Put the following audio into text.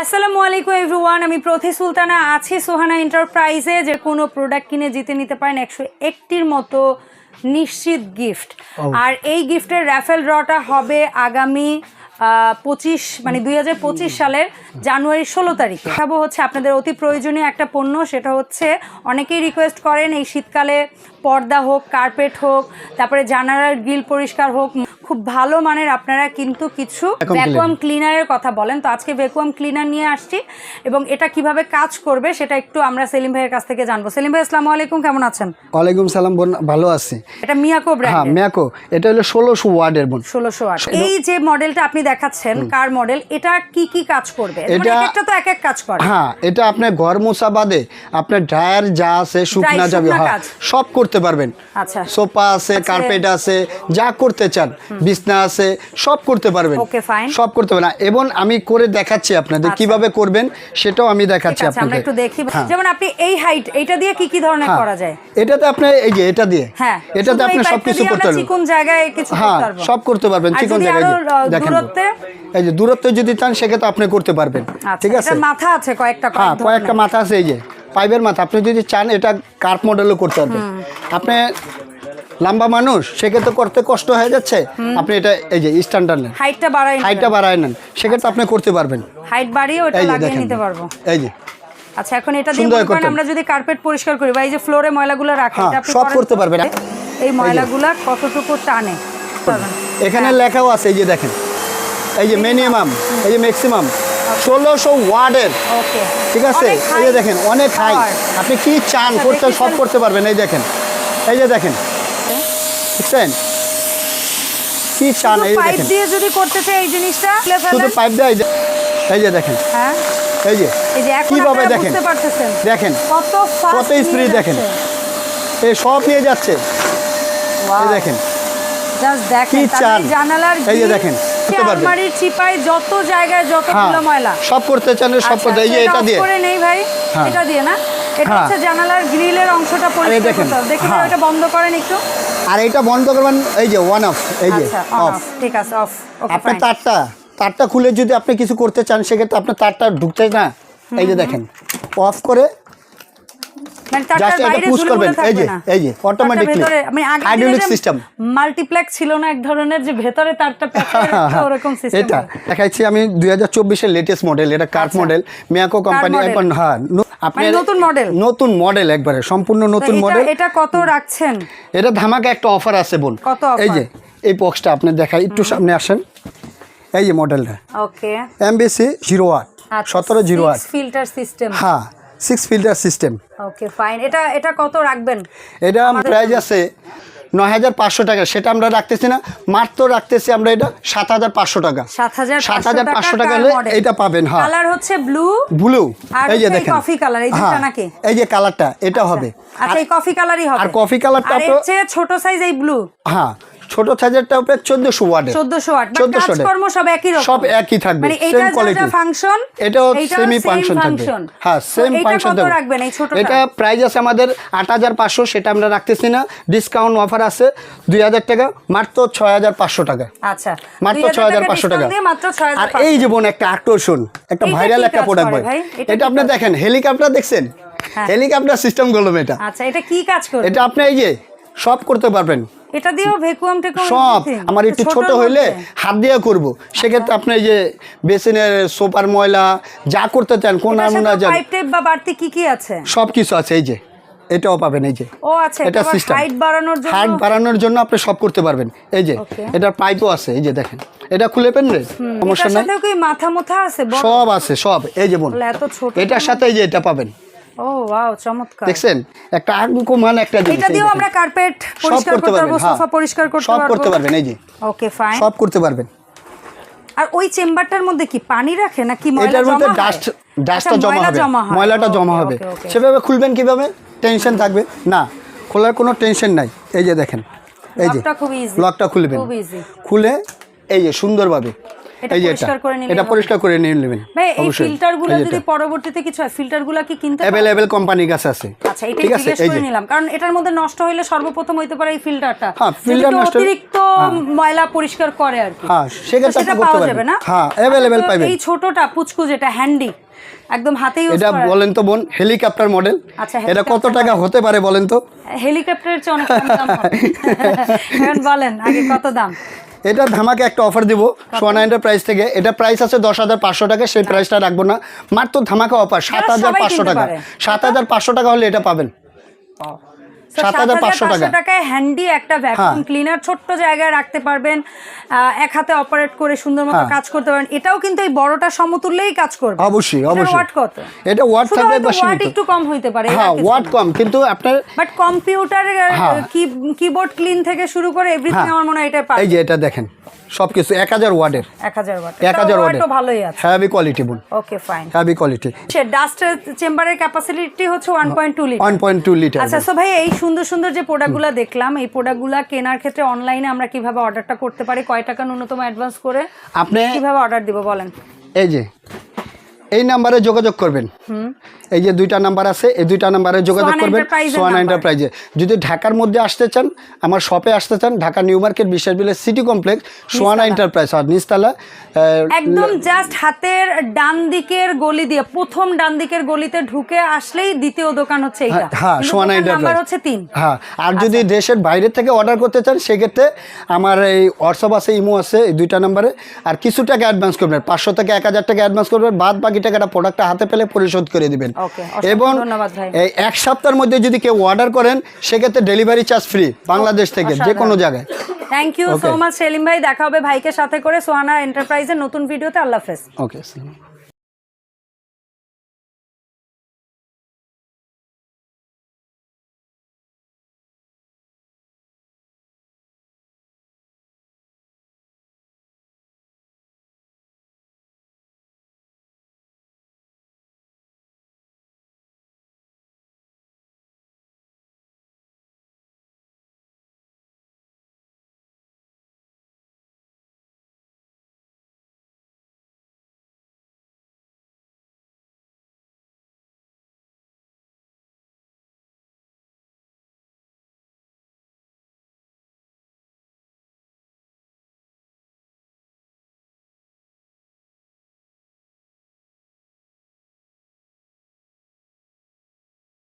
আসসালামু আলাইকুম এভরিওয়ান, আমি প্রতি সুলতানা আছি সোহানা এন্টারপ্রাইজে। যে কোনো প্রোডাক্ট কিনে জিতে নিতে পারেন 101টির মতো নিশ্চিত গিফট। আর এই গিফটের র্যাফেল ড্রটা হবে আগামী 2025 সালের জানুয়ারি 16 তারিখে। দেখাবো হচ্ছে আপনাদের অতি প্রয়োজনীয় একটা পণ্য, সেটা হচ্ছে অনেকেই রিকোয়েস্ট করেন এই শীতকালে পর্দা হোক, কার্পেট হোক, তারপরে জানালার গ্রিল পরিষ্কার হোক, খুব ভালো মানের আপনারা কিন্তু কিছু ভ্যাকুয়াম ক্লিনারের কথা বলেন। তো আজকে ভ্যাকুয়াম ক্লিনার নিয়ে আসছি এবং এটা কিভাবে কাজ করবে সেটা একটু আমরা সেলিম ভাইয়ের কাছ থেকে জানবো। সেলিম ভাই, আসসালামু আলাইকুম, কেমন আছেন? ওয়ালাইকুম সালাম বোন, ভালো আছি। এটা মিয়াকো ব্র্যান্ড। হ্যাঁ, মিয়াকো। এটা হলো 1600 ওয়াটের বোন। 1600 ওয়াট। এই যে মডেলটা আপনি দেখাচ্ছেন, কার মডেল, এটা কি কি কাজ করবে? এটা একটা তো এক এক কাজ করে। হ্যাঁ, এটা আপনি ঘর মোছা বাদে আপনার ড্রায়ার যা আছে শুকনা যাবে, হ্যাঁ সব করতে পারবেন। আচ্ছা, সোফা আছে, কার্পেট আছে, যা করতে চান, বিছনা আছে, সব করতে পারবেন। ওকে, ফাইন, সব করতে পারবেন। এবং আমি করে দেখাচ্ছি আপনাদের কিভাবে করবেন, সেটাও আমি দেখাচ্ছি আপনাদের। আমরা একটু দেখি। যেমন আপনি এই হাইট, এটা দিয়ে কি কি ধরনের করা যায়? এটাতে আপনি এই যে এটা দিয়ে, হ্যাঁ, এটাতে আপনি সবকিছু করতে পারবেন। চিকন জায়গায় কিছু করতে পারবেন। সব করতে পারবেন চিকন জায়গায়। দেখেন এই যে দূরত্বে যদি চান সেক্ষেত্রে আপনি করতে পারবেন। ঠিক আছে, এটা মাথা আছে কয়েকটা, কয়েকটা মাথা আছে। এই যে পাইপের মাথা, আপনি যদি চান এটা কার্প মডেলও করতে পারবেন। আপনি লম্বা মানুষ, সেক্ষেত্রে করতে কষ্ট হয়ে যাচ্ছে, আপনি এটা এই যে স্ট্যান্ডার্ড নেন, হাইটটা বাড়ায় নেন, সেক্ষেত্রে আপনি করতে পারবেন। হাইট বাড়িয়ে ওটা লাগিয়ে নিতে পারবো। এই যে আচ্ছা, এখন এটা দিয়ে আমরা যদি কার্পেট পরিষ্কার করি বা এই যে ফ্লোরে ময়লাগুলো রাখি, এটা আপনি সব করতে পারবেন। এই ময়লাগুলো কতটুকু টানে এখানে লেখাও আছে, এই যে দেখেন, এই যে মিনিমাম, এই যে ম্যাক্সিমাম 1600 ওয়াটের। ওকে, ঠিক আছে। এই যে দেখেন, অনেক হাই, আপনি কি চান করতে সব করতে পারবেন। এই দেখেন, এই যে দেখেন, বুঝছেন কি চান? এই পাইপ দিয়ে যদি করতে চাই এই জিনিসটা, শুধু পাইপ দিয়ে এই যে দেখেন, হ্যাঁ এই যে কিভাবে দেখেন, দেখেন কত স্পিড, দেখেন এই সব নিয়ে যাচ্ছে। এই দেখেন কি চান, এই যে দেখেন আলমারির চিপায় যত জায়গায় যতগুলো ময়লা সব করতে চান, সব করতে। এই যে এটা দিয়ে করে নেই ভাই, এটা দিয়ে না, এটা হচ্ছে জানালার গ্রিলের অংশটা পরিষ্কার করতে হবে। দেখি এটা বন্ধ করেন একটু। আর এটা বন্ধ করবেন, এই যে ওয়ান অফ, এই যে অফ। ঠিক আছে, অফ। আপনি তারটা খুলে যদি আপনি কিছু করতে চান, সেক্ষেত্রে আপনার তারটা ঢুকতে না, এই যে দেখেন অফ করে জাস্ট এটা পুশ করবেন। এই যে অটোমেটিক্যালি হাইড্রোলিক সিস্টেম। মাল্টিপ্লেক্স ছিল না এক ধরনের, যে ভেতরে তারটা প্যাকেট ওরকম সিস্টেম। এটা দেখাচ্ছি আমি 2024 এর লেটেস্ট মডেল, এটা কার্প মডেল, মিয়াকো কোম্পানি। এখন হ্যাঁ, আপনি নতুন মডেল, একবারে সম্পূর্ণ নতুন মডেল। এটা কত রাখছেন? এটা ধামাকা একটা অফার আছে বোন। কত অফার? এই যে এই বক্সটা আপনি দেখাই, একটু সামনে আসেন। এই যে মডেলটা, okay, MBC 0 watt, 17 watt filter system. হ্যাঁ, 6 ফিল্টার সিস্টেম। ওকে, ফাইন। এটা কত রাখবেন? এটা প্রাইস আছে 9500 টাকা, সেটা আমরা রাখতেছি না, মাত্র রাখতেছি আমরা এটা 7500 টাকা। 7500 টাকা হলে এটা পাবেন। হ্যাঁ, কালার হচ্ছে ব্লু। এই যে দেখেন কফি কালার, এই দুটো নাকি? এই যে কালারটা এটা হবে। আচ্ছা, এই কফি কালারই হবে। আর কফি কালারটা আর এর চেয়ে ছোট সাইজ এই ব্লু। হ্যাঁ, ছোট সাইজেরটা হবে 1400 ওয়াট। 1400 ওয়াট। কাজকর্ম সব একই রকম, সব একই থাকবে, মানে সেম কোয়ালিটি। ফাংশন এটাও সেমি ফাংশন থাকবে। হ্যাঁ, সেম ফাংশন থাকবে। রাখবেন এই ছোটটা? এটা প্রাইস আছে আমাদের 8500, সেটা আমরা রাখতেছি না, ডিসকাউন্ট অফার আছে 2000 টাকা, মাত্র 6500 টাকা। আচ্ছা, মাত্র 6500 টাকা। মাত্র 6500। আর এই যে বোন একটা আকর্ষণ, একটা ভাইরাল একটা প্রোডাক্ট ভাই, এটা আপনি দেখেন, হেলিকপ্টার দেখছেন, হেলিকপ্টার সিস্টেম বললাম এটা। আচ্ছা, এটা কি কাজ করে? এটা আপনি এই যে সব করতে পারবেন। এটা দিয়েও ভ্যাকুয়াম সব। আমার একটু ছোট হইলে হাত দিয়ে করব, সেক্ষেত্রে আপনি এই যে বেসিনের সোপার ময়লা যা করতে চান, কোন নমুনা যান, পাইপ টেপ বা বাড়তি কি আছে সব কিছু আছে। এই যে এটাও পাবেন। এই যে এটা সিস্টেম, হাইট বাড়ানোর জন্য আপনি সব করতে পারবেন। এই যে এটার পাইপও আছে, এই যে দেখেন, এটা খুলে পেন রে, সমস্যা নাই। মাথা আছে, সব আছে সব। এই যে বোন, এটার সাথে এই যে এটা পাবেন। ও ওয়াও, চমৎকার। দেখছেন একটা আনকমন একটা জিনিস। এটা দিয়েও আমরা কার্পেট পরিষ্কার করতে পারবো, সোফা পরিষ্কার করতে পারবো, সব করতে পারবেন। এই যে ওকে, ফাইন, সব করতে পারবেন। আর ওই চেম্বারটার মধ্যে কি পানি রাখে নাকি ময়লা? এটার মধ্যে ডাস্টটা জমা হবে, ময়লাটা জমা হবে। সেভাবে খুলবেন কিভাবে, টেনশন থাকবে না, খোলার কোনো টেনশন নাই। এই যে দেখেন, এই যে লকটা খুলবেন, খুলে এই যে সুন্দরভাবে এই যে এটা পরিষ্কার করে নিয়ে নেবেন। ভাই এই ফিল্টারগুলো যদি পরবর্তীতে কিছু হয় ফিল্টারগুলো কি কিনতে अवेलेबल কোম্পানির কাছে আছে। আচ্ছা এটা জিজ্ঞেস করে নিলাম কারণ এটার মধ্যে নষ্ট হলে সর্বপ্রথম হইতে পারে এই ফিল্টারটা। হ্যাঁ ফিল্টার নষ্ট অতিরিক্ত ময়লা পরিষ্কার করে আর কি। হ্যাঁ সেক্ষেত্রে আপনি করতে পারবেন। হ্যাঁ अवेलेबल পাবেন। এই ছোটটা পুচকু যেটা হ্যান্ডি একদম হাতে ইউজ করা। এটা বলেন তো বোন হেলিকপ্টার মডেল। আচ্ছা এটা কত টাকা হতে পারে বলেন তো? হেলিকপ্টারের চেয়ে অনেক কম দাম হবে। এখন বলেন আগে কত দাম? এটা ধামাকে একটা অফার দিব সোয়ানা এন্টারপ্রাইজ থেকে। এটা প্রাইস আছে 10,500 টাকা, সেই প্রাইসটা রাখবো না, মাত্র ধামাকা অফার 7,500 টাকা। 7,500 টাকা হলে এটা পাবেন। 7,500 টাকায় হ্যান্ডি একটা ভ্যাকুয়াম ক্লিনার, ছোট্ট জায়গায় রাখতে পারবেন, এক হাতে অপারেট করে সুন্দর মতো কাজ করতে পারবেন। এটাও কিন্তু এই বড়টা সমতুল্যই কাজ করবে। অবশ্যই অবশ্যই। ওয়াট কত? এটা ওয়াট থাকবে বা ওয়াট একটু কম হইতে পারে। হ্যাঁ ওয়াট কম, কিন্তু আপনার বাট কম্পিউটার কিবোর্ড ক্লিন থেকে শুরু করে এভরিথিং আমার মনে হয় এটা পাবে। এই যে এটা দেখেন সবকিছু 1000 ওয়াটের। 1000 ওয়াট। 1000 ওয়াটের তো ভালোই আছে। হেভি কোয়ালিটি বোন। Okay fine. Heavy quality. সে ডাস্ট চেম্বারের ক্যাপাসিটি হচ্ছে 1.2 লিটার। 1.2 লিটার। আচ্ছা সো ভাই এই সুন্দর সুন্দর যে প্রোডাক্টগুলো দেখলাম, এই প্রোডাক্টগুলো কেনার ক্ষেত্রে অনলাইনে আমরা কিভাবে অর্ডারটা করতে পারি? কয় টাকা ন্যূনতম অ্যাডভান্স করে আপনি কিভাবে অর্ডার দিব বলেন? এই যে এই নাম্বারে যোগাযোগ করবেন। এই যে দুইটা নাম্বার আছে, এই দুইটা নাম্বারে যোগাযোগ করবেন সোয়ানা এন্টারপ্রাইজে। যদি ঢাকার মধ্যে আসতে চান, আমার শপে আসতে চান, ঢাকা নিউ মার্কেট বিশ্বাসবিলের সিটি কমপ্লেক্স সোয়ানা এন্টারপ্রাইজ আর নিচতলা একদম জাস্ট হাতের ডান দিকের গলি দিয়ে প্রথম ডান দিকের গলিতে ঢুকে আসলেই দ্বিতীয় দোকান হচ্ছে এইটা। হ্যাঁ সোয়ানা এন্টারপ্রাইজ নাম্বার হচ্ছে 3। হ্যাঁ আর যদি দেশের বাইরে থেকে অর্ডার করতে চান সেক্ষেত্রে আমার এই হোয়াটসঅ্যাপ আছে, ইমো আছে, এই দুইটা নাম্বারে। আর কিছু টাকা অ্যাডভান্স করবেন, 500 থেকে 1000 টাকা অ্যাডভান্স করবেন, বাদ বাকি টাকাটা প্রোডাক্টটা হাতে পেলে পরিশোধ করে দিবেন। এবং এই এক সপ্তাহের মধ্যে যদি কেউ অর্ডার করেন সেক্ষেত্রে ডেলিভারি চার্জ ফ্রি বাংলাদেশ থেকে যে কোনো জায়গায়। Thank you so much Salim ভাই। দেখা হবে ভাইকে সাথে করে সোয়ানা এন্টারপ্রাইজের নতুন ভিডিওতে। আল্লাহ হাফেজ। ওকে।